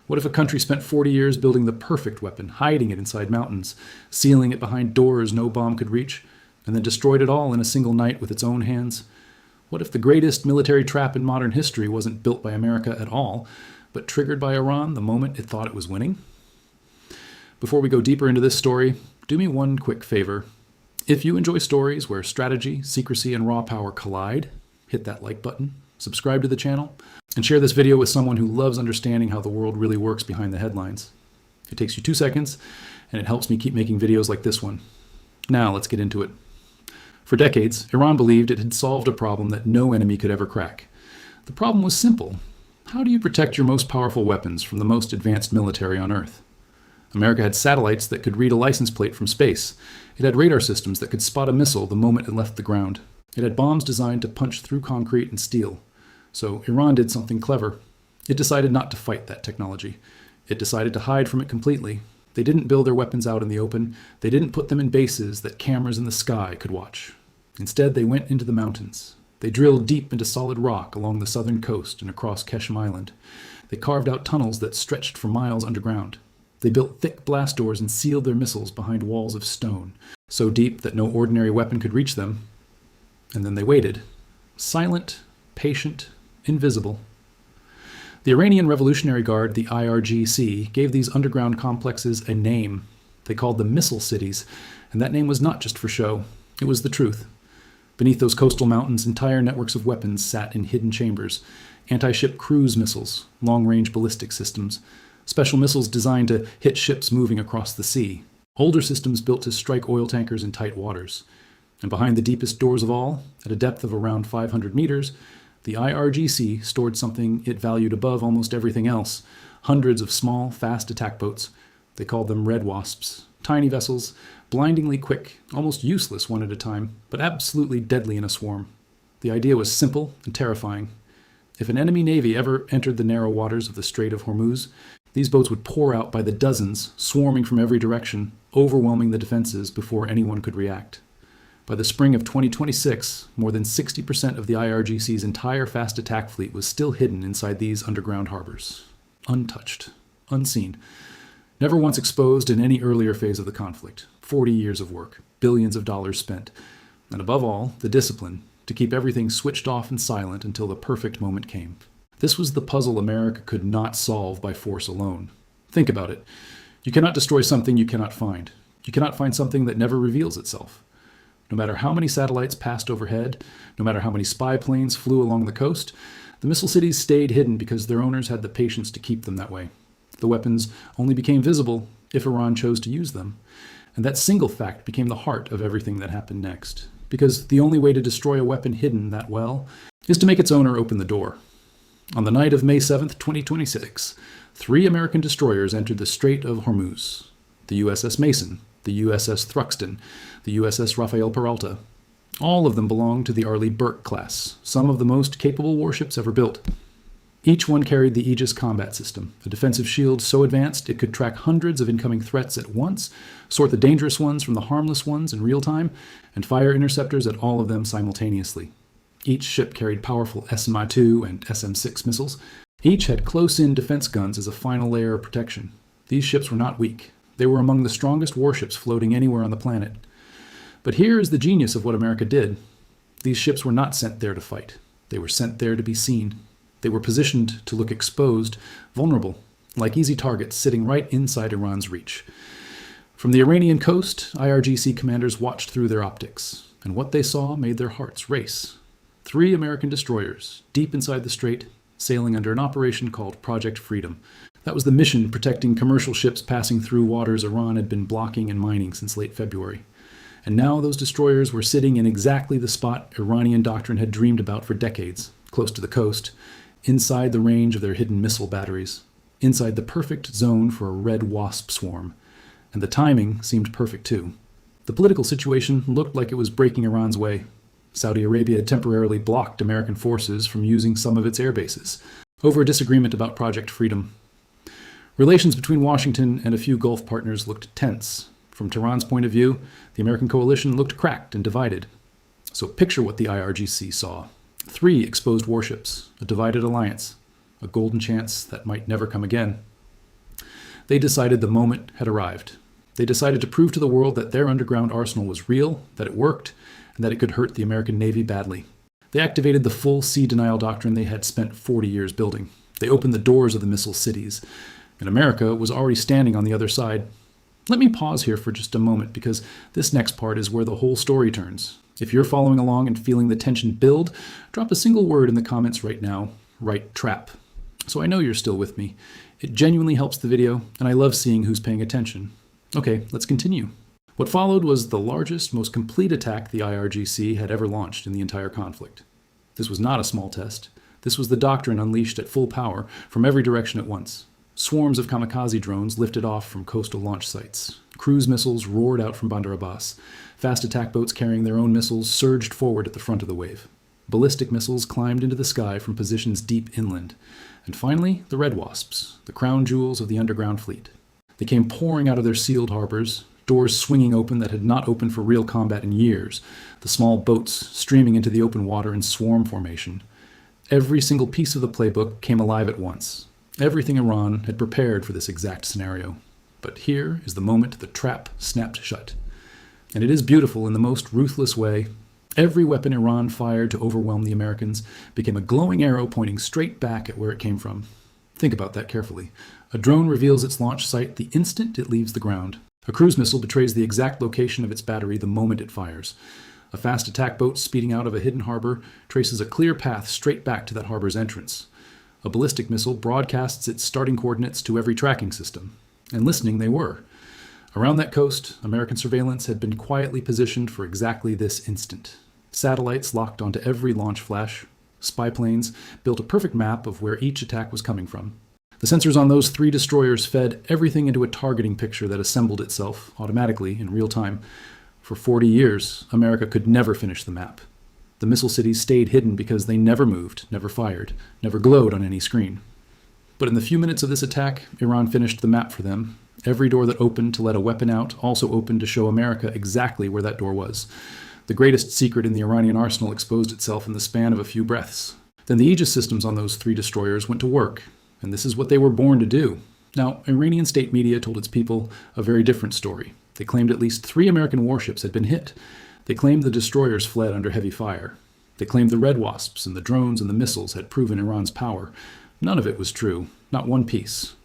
What if a country spent 40 years building the perfect weapon, hiding it inside mountains, sealing it behind doors no bomb could reach, and then destroyed it all in a single night with its own hands? What if the greatest military trap in modern history wasn't built by America at all, but triggered by Iran the moment it thought it was winning? Before we go deeper into this story, do me one quick favor. If you enjoy stories where strategy, secrecy, and raw power collide, hit that like button, subscribe to the channel, and share this video with someone who loves understanding how the world really works behind the headlines. It takes you 2 seconds, and it helps me keep making videos like this one. Now let's get into it. For decades, Iran believed it had solved a problem that no enemy could ever crack. The problem was simple. How do you protect your most powerful weapons from the most advanced military on Earth? America had satellites that could read a license plate from space. It had radar systems that could spot a missile the moment it left the ground. It had bombs designed to punch through concrete and steel. So Iran did something clever. It decided not to fight that technology. It decided to hide from it completely. They didn't build their weapons out in the open. They didn't put them in bases that cameras in the sky could watch. Instead, they went into the mountains. They drilled deep into solid rock along the southern coast and across Keshem Island. They carved out tunnels that stretched for miles underground. They built thick blast doors and sealed their missiles behind walls of stone, so deep that no ordinary weapon could reach them. And then they waited. Silent, patient, invisible. The Iranian Revolutionary Guard, the IRGC, gave these underground complexes a name. They called them missile cities, and that name was not just for show. It was the truth. Beneath those coastal mountains, entire networks of weapons sat in hidden chambers. Anti-ship cruise missiles, long-range ballistic systems, special missiles designed to hit ships moving across the sea, older systems built to strike oil tankers in tight waters. And behind the deepest doors of all, at a depth of around 500 meters, the IRGC stored something it valued above almost everything else: hundreds of small, fast attack boats. They called them Red Wasps, tiny vessels, blindingly quick, almost useless one at a time, but absolutely deadly in a swarm. The idea was simple and terrifying. If an enemy navy ever entered the narrow waters of the Strait of Hormuz, these boats would pour out by the dozens, swarming from every direction, overwhelming the defenses before anyone could react. By the spring of 2026, more than 60% of the IRGC's entire fast attack fleet was still hidden inside these underground harbors. Untouched, unseen, never once exposed in any earlier phase of the conflict. 40 years of work, billions of dollars spent, and above all, the discipline to keep everything switched off and silent until the perfect moment came. This was the puzzle America could not solve by force alone. Think about it. You cannot destroy something you cannot find. You cannot find something that never reveals itself. No matter how many satellites passed overhead, no matter how many spy planes flew along the coast, the missile cities stayed hidden because their owners had the patience to keep them that way. The weapons only became visible if Iran chose to use them. And that single fact became the heart of everything that happened next. Because the only way to destroy a weapon hidden that well is to make its owner open the door. On the night of May 7th, 2026, 3 American destroyers entered the Strait of Hormuz: the USS Mason, the USS Thruxton, the USS Rafael Peralta. All of them belonged to the Arleigh Burke class, some of the most capable warships ever built. Each one carried the Aegis Combat System, a defensive shield so advanced it could track hundreds of incoming threats at once, sort the dangerous ones from the harmless ones in real time, and fire interceptors at all of them simultaneously. Each ship carried powerful SMI-2 and SM-6 missiles. Each had close-in defense guns as a final layer of protection. These ships were not weak. They were among the strongest warships floating anywhere on the planet. But here is the genius of what America did. These ships were not sent there to fight. They were sent there to be seen. They were positioned to look exposed, vulnerable, like easy targets sitting right inside Iran's reach. From the Iranian coast, IRGC commanders watched through their optics, and what they saw made their hearts race. 3 American destroyers, deep inside the strait, sailing under an operation called Project Freedom. That was the mission protecting commercial ships passing through waters Iran had been blocking and mining since late February. And now those destroyers were sitting in exactly the spot Iranian doctrine had dreamed about for decades, close to the coast, inside the range of their hidden missile batteries, inside the perfect zone for a red wasp swarm. And the timing seemed perfect too. The political situation looked like it was breaking Iran's way. Saudi Arabia had temporarily blocked American forces from using some of its air bases, over a disagreement about Project Freedom. Relations between Washington and a few Gulf partners looked tense. From Tehran's point of view, the American coalition looked cracked and divided. So picture what the IRGC saw. 3 exposed warships, a divided alliance, a golden chance that might never come again. They decided the moment had arrived. They decided to prove to the world that their underground arsenal was real, that it worked, and that it could hurt the American Navy badly. They activated the full sea denial doctrine they had spent 40 years building. They opened the doors of the missile cities, and America was already standing on the other side. Let me pause here for just a moment, because this next part is where the whole story turns. If you're following along and feeling the tension build, drop a single word in the comments right now. Write trap. So I know you're still with me. It genuinely helps the video, and I love seeing who's paying attention. Okay, let's continue. What followed was the largest, most complete attack the IRGC had ever launched in the entire conflict. This was not a small test. This was the doctrine unleashed at full power from every direction at once. Swarms of kamikaze drones lifted off from coastal launch sites. Cruise missiles roared out from Bandar Abbas. Fast attack boats carrying their own missiles surged forward at the front of the wave. Ballistic missiles climbed into the sky from positions deep inland. And finally, the Red Wasps, the crown jewels of the underground fleet. They came pouring out of their sealed harbors, doors swinging open that had not opened for real combat in years, the small boats streaming into the open water in swarm formation. Every single piece of the playbook came alive at once. Everything Iran had prepared for this exact scenario. But here is the moment the trap snapped shut. And it is beautiful in the most ruthless way. Every weapon Iran fired to overwhelm the Americans became a glowing arrow pointing straight back at where it came from. Think about that carefully. A drone reveals its launch site the instant it leaves the ground. A cruise missile betrays the exact location of its battery the moment it fires. A fast attack boat speeding out of a hidden harbor traces a clear path straight back to that harbor's entrance. A ballistic missile broadcasts its starting coordinates to every tracking system. And listening they were. Around that coast, American surveillance had been quietly positioned for exactly this instant. Satellites locked onto every launch flash. Spy planes built a perfect map of where each attack was coming from. The sensors on those 3 destroyers fed everything into a targeting picture that assembled itself automatically in real time. For 40 years, America could never finish the map. The missile cities stayed hidden because they never moved, never fired, never glowed on any screen. But in the few minutes of this attack, Iran finished the map for them. Every door that opened to let a weapon out also opened to show America exactly where that door was. The greatest secret in the Iranian arsenal exposed itself in the span of a few breaths. Then the Aegis systems on those 3 destroyers went to work. And this is what they were born to do. Now, Iranian state media told its people a very different story. They claimed at least 3 American warships had been hit. They claimed the destroyers fled under heavy fire. They claimed the Red Wasps and the drones and the missiles had proven Iran's power. None of it was true, not one piece.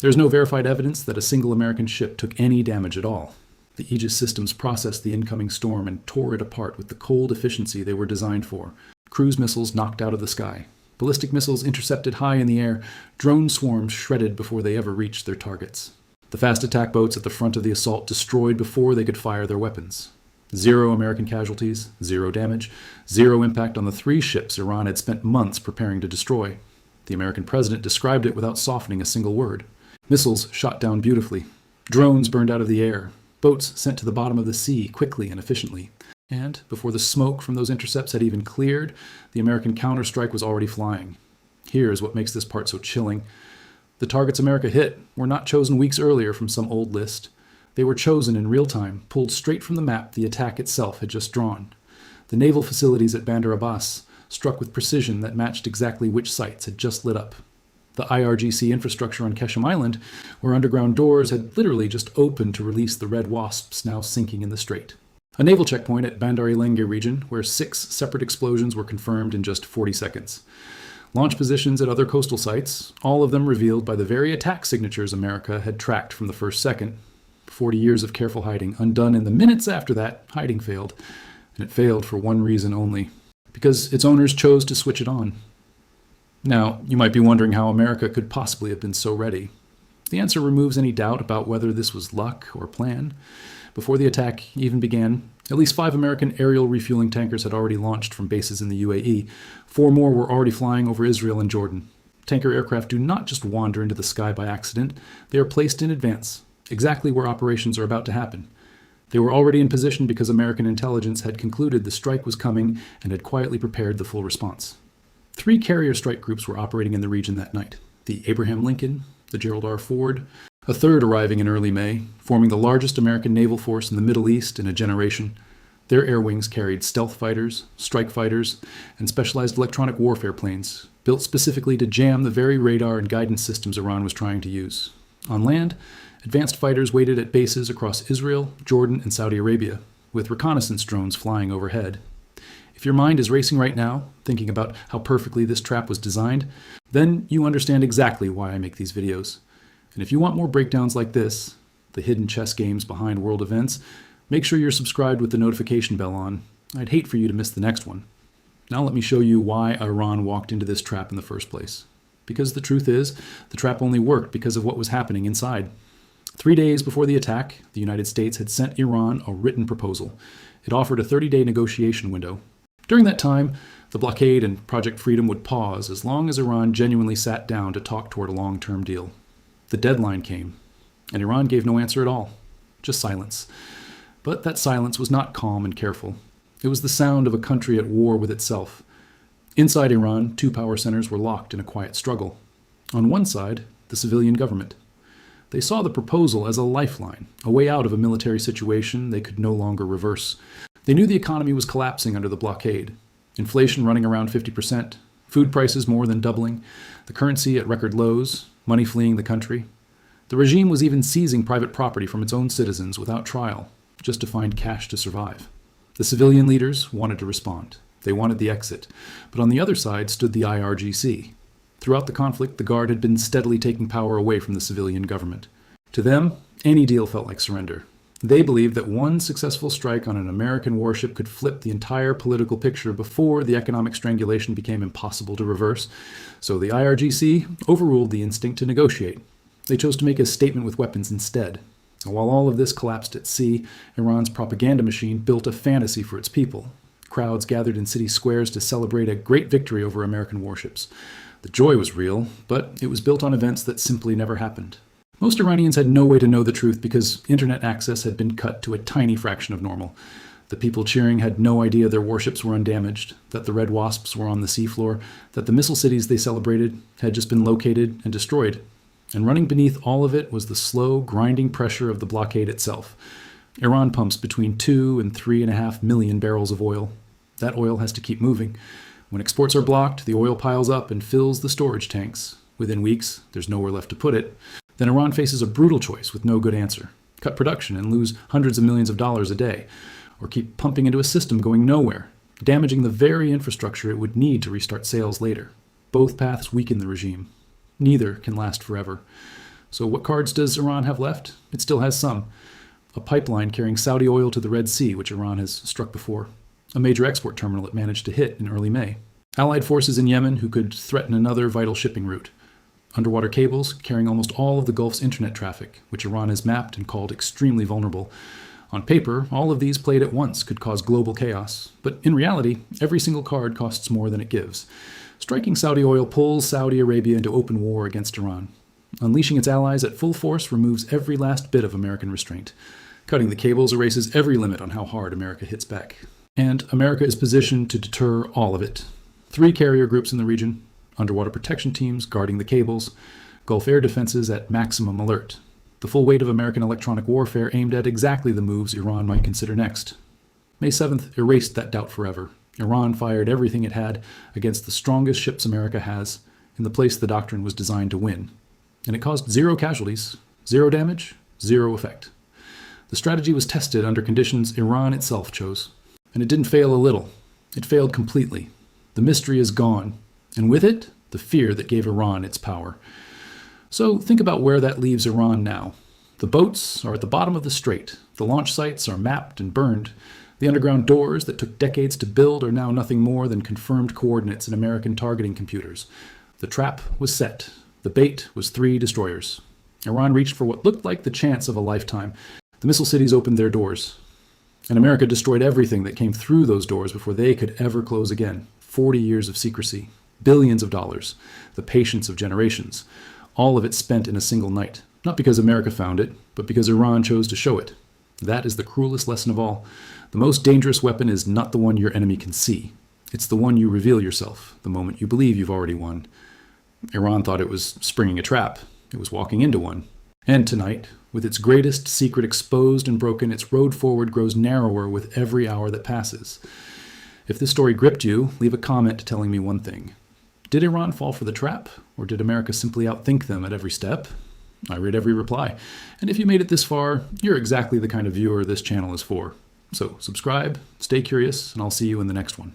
There's no verified evidence that a single American ship took any damage at all. The Aegis systems processed the incoming storm and tore it apart with the cold efficiency they were designed for. Cruise missiles knocked out of the sky. Ballistic missiles intercepted high in the air, drone swarms shredded before they ever reached their targets. The fast attack boats at the front of the assault destroyed before they could fire their weapons. 0 American casualties, 0 damage, 0 impact on the 3 ships Iran had spent months preparing to destroy. The American president described it without softening a single word. Missiles shot down beautifully. Drones burned out of the air. Boats sent to the bottom of the sea quickly and efficiently. And before the smoke from those intercepts had even cleared, the American counterstrike was already flying. Here is what makes this part so chilling. The targets America hit were not chosen weeks earlier from some old list. They were chosen in real time, pulled straight from the map the attack itself had just drawn. The naval facilities at Bandar Abbas struck with precision that matched exactly which sites had just lit up. The IRGC infrastructure on Keshem Island, where underground doors had literally just opened to release the Red Wasps now sinking in the strait. A naval checkpoint at Bandar Elenge region, where 6 separate explosions were confirmed in just 40 seconds. Launch positions at other coastal sites, all of them revealed by the very attack signatures America had tracked from the first second. 40 years of careful hiding, undone in the minutes after that, hiding failed. And it failed for one reason only. Because its owners chose to switch it on. Now, you might be wondering how America could possibly have been so ready. The answer removes any doubt about whether this was luck or plan. Before the attack even began, at least 5 American aerial refueling tankers had already launched from bases in the UAE. 4 more were already flying over Israel and Jordan. Tanker aircraft do not just wander into the sky by accident. They are placed in advance, exactly where operations are about to happen. They were already in position because American intelligence had concluded the strike was coming and had quietly prepared the full response. 3 carrier strike groups were operating in the region that night. The Abraham Lincoln, the Gerald R. Ford, a third arriving in early May, forming the largest American naval force in the Middle East in a generation. Their air wings carried stealth fighters, strike fighters, and specialized electronic warfare planes, built specifically to jam the very radar and guidance systems Iran was trying to use. On land, advanced fighters waited at bases across Israel, Jordan, and Saudi Arabia, with reconnaissance drones flying overhead. If your mind is racing right now, thinking about how perfectly this trap was designed, then you understand exactly why I make these videos. And if you want more breakdowns like this, the hidden chess games behind world events, make sure you're subscribed with the notification bell on. I'd hate for you to miss the next one. Now let me show you why Iran walked into this trap in the first place. Because the truth is, the trap only worked because of what was happening inside. 3 days before the attack, the United States had sent Iran a written proposal. It offered a 30-day negotiation window. During that time, the blockade and Project Freedom would pause as long as Iran genuinely sat down to talk toward a long-term deal. The deadline came, and Iran gave no answer at all, just silence. But that silence was not calm and careful. It was the sound of a country at war with itself. Inside Iran, 2 power centers were locked in a quiet struggle. On one side, the civilian government. They saw the proposal as a lifeline, a way out of a military situation they could no longer reverse. They knew the economy was collapsing under the blockade. Inflation running around 50%, food prices more than doubling, the currency at record lows, money fleeing the country. The regime was even seizing private property from its own citizens without trial, just to find cash to survive. The civilian leaders wanted to respond. They wanted the exit. But on the other side stood the IRGC. Throughout the conflict, the Guard had been steadily taking power away from the civilian government. To them, any deal felt like surrender. They believed that one successful strike on an American warship could flip the entire political picture before the economic strangulation became impossible to reverse. So the IRGC overruled the instinct to negotiate. They chose to make a statement with weapons instead. And while all of this collapsed at sea, Iran's propaganda machine built a fantasy for its people. Crowds gathered in city squares to celebrate a great victory over American warships. The joy was real, but it was built on events that simply never happened. Most Iranians had no way to know the truth because internet access had been cut to a tiny fraction of normal. The people cheering had no idea their warships were undamaged, that the Red Wasps were on the seafloor, that the missile cities they celebrated had just been located and destroyed. And running beneath all of it was the slow, grinding pressure of the blockade itself. Iran pumps between 2 and 3.5 million barrels of oil. That oil has to keep moving. When exports are blocked, the oil piles up and fills the storage tanks. Within weeks, there's nowhere left to put it. Then Iran faces a brutal choice with no good answer. Cut production and lose hundreds of millions of dollars a day. Or keep pumping into a system going nowhere, damaging the very infrastructure it would need to restart sales later. Both paths weaken the regime. Neither can last forever. So what cards does Iran have left? It still has some. A pipeline carrying Saudi oil to the Red Sea, which Iran has struck before. A major export terminal it managed to hit in early May. Allied forces in Yemen who could threaten another vital shipping route. Underwater cables carrying almost all of the Gulf's internet traffic, which Iran has mapped and called extremely vulnerable. On paper, all of these played at once could cause global chaos, but in reality, every single card costs more than it gives. Striking Saudi oil pulls Saudi Arabia into open war against Iran. Unleashing its allies at full force removes every last bit of American restraint. Cutting the cables erases every limit on how hard America hits back. And America is positioned to deter all of it. 3 carrier groups in the region, underwater protection teams guarding the cables, Gulf air defenses at maximum alert. The full weight of American electronic warfare aimed at exactly the moves Iran might consider next. May 7th erased that doubt forever. Iran fired everything it had against the strongest ships America has, in the place the doctrine was designed to win. And it caused 0 casualties, 0 damage, 0 effect. The strategy was tested under conditions Iran itself chose. And it didn't fail a little. It failed completely. The mystery is gone, and with it, the fear that gave Iran its power. So think about where that leaves Iran now. The boats are at the bottom of the strait. The launch sites are mapped and burned. The underground doors that took decades to build are now nothing more than confirmed coordinates in American targeting computers. The trap was set. The bait was 3 destroyers. Iran reached for what looked like the chance of a lifetime. The missile cities opened their doors. And America destroyed everything that came through those doors before they could ever close again. 40 years of secrecy, billions of dollars, the patience of generations, all of it spent in a single night. Not because America found it, but because Iran chose to show it. That is the cruelest lesson of all. The most dangerous weapon is not the one your enemy can see. It's the one you reveal yourself, the moment you believe you've already won. Iran thought it was springing a trap. It was walking into one. And tonight, with its greatest secret exposed and broken, its road forward grows narrower with every hour that passes. If this story gripped you, leave a comment telling me one thing. Did Iran fall for the trap, or did America simply outthink them at every step? I read every reply. And if you made it this far, you're exactly the kind of viewer this channel is for. So subscribe, stay curious, and I'll see you in the next one.